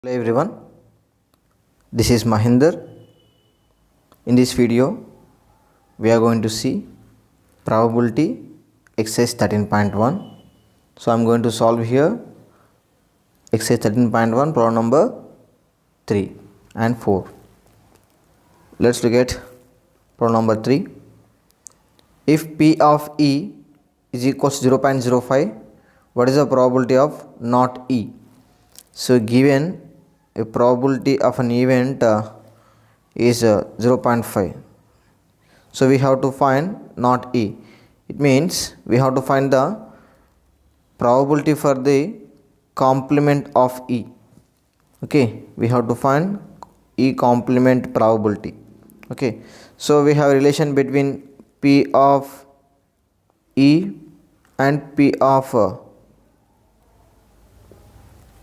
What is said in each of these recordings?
Hello everyone, this is Mahinder. In this video, we are going to see probability exercise 13.1. So I am going to solve here exercise 13.1 problem number 3 and 4. Let's look at problem number 3. If P of E is equals to 0.05, what is the probability of not E? So given a probability of an event is 0.5, so we have to find not E. It means we have to find the probability for the complement of E. Okay, we have to find E complement probability. Okay, so we have a relation between P of E and P of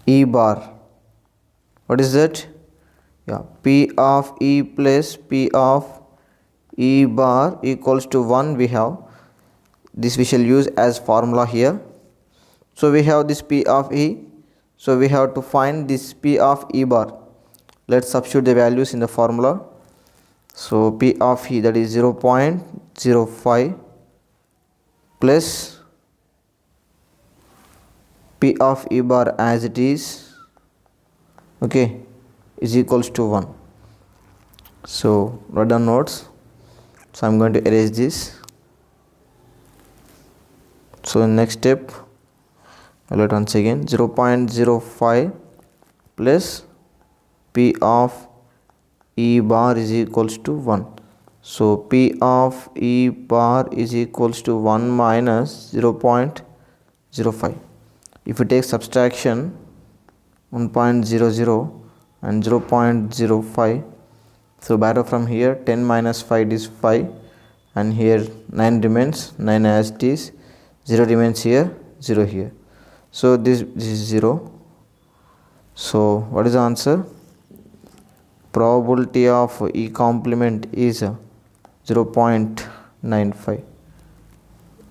E bar. What is that? Yeah, P of E plus P of E bar equals to 1. We have this, we shall use as formula here. So we have this P of E, so we have to find this P of E bar. Let's substitute the values in the formula. So P of E, that is 0.05 plus P of E bar as it is, okay, is equals to 1. So write down notes. So I'm going to erase this. So next step, I'll write once again 0.05 plus P of E bar is equals to 1. So P of E bar is equals to 1 minus 0.05. If you take subtraction 1.00 and 0.05, so better from here 10 minus 5 is 5, and here 9 remains, 9 as it is, 0 remains here, 0 here. So this is 0. So what is the answer? Probability of E complement is 0.95,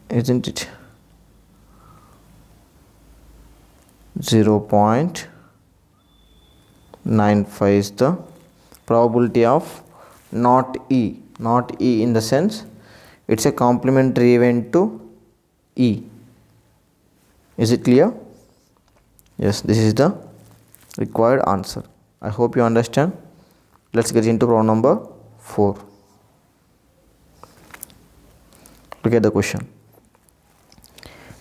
isn't it? 0.95 is the probability of not E. Not E in the sense it's a complementary event to E. Is it clear? Yes, this is the required answer. I hope you understand. Let's get into problem number 4. Look at the question.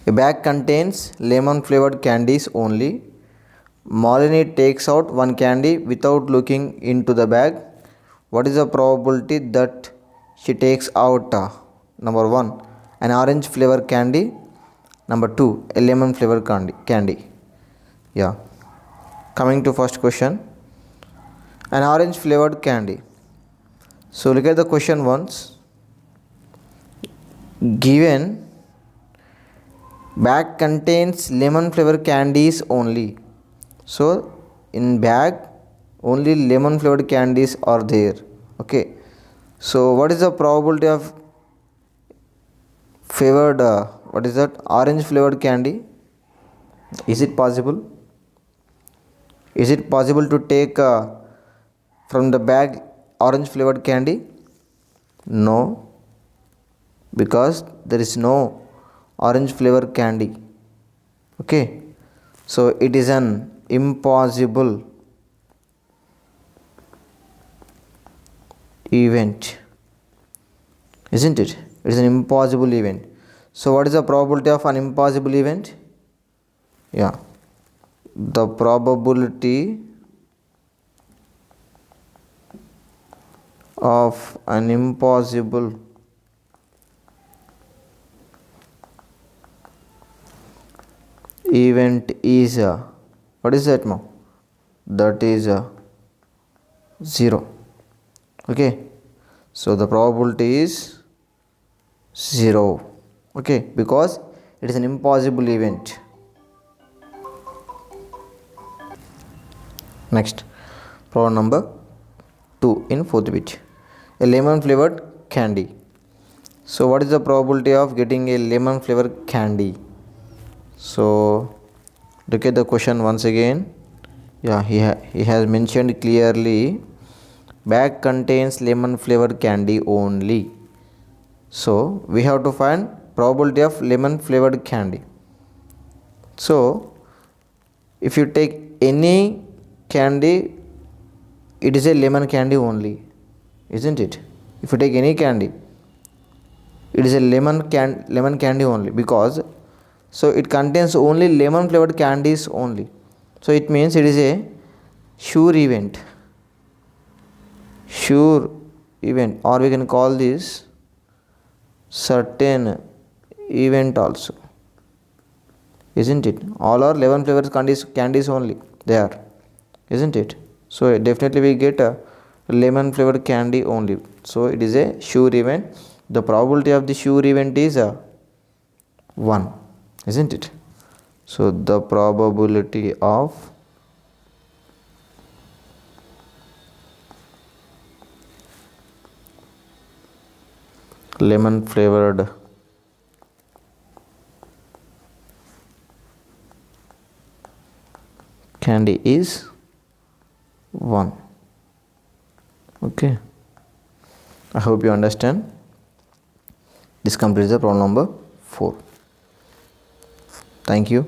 A bag contains lemon flavored candies only. Malini takes out one candy without looking into the bag. What is the probability that she takes out number 1, an orange flavor candy, number 2, a lemon flavor candy? Yeah. Coming to first question, an orange flavored candy. So look at the question once. Given bag contains lemon flavor candies only. So in bag only lemon flavored candies are there. Okay. So what is the probability of favored what is that, orange flavored candy? Is it possible? Is it possible to take from the bag orange flavored candy? No, because there is no orange flavor candy. Okay, so it is an impossible event, isn't it? It is an impossible event. So what is the probability of an impossible event? Yeah, the probability of an impossible event is what is that, now? That is 0. Okay, so the probability is 0. Okay, because it is an impossible event. Next, problem number 2 in 4th bit, a lemon flavored candy. So what is the probability of getting a lemon flavored candy? So look at the question once again. Yeah, he has mentioned clearly, bag contains lemon flavored candy only. So we have to find probability of lemon flavored candy. So if you take any candy, it is a lemon candy only, isn't it? If you take any candy, it is a lemon candy only, because so it contains only lemon flavored candies only. So it means it is a sure event, sure event, or we can call this certain event also, isn't it? All are lemon flavored candies only they are, isn't it? So definitely we get a lemon flavored candy only. So it is a sure event. The probability of the sure event is 1, isn't it? So the probability of lemon flavored candy is 1. Okay, I hope you understand. This completes the problem number 4. Thank you.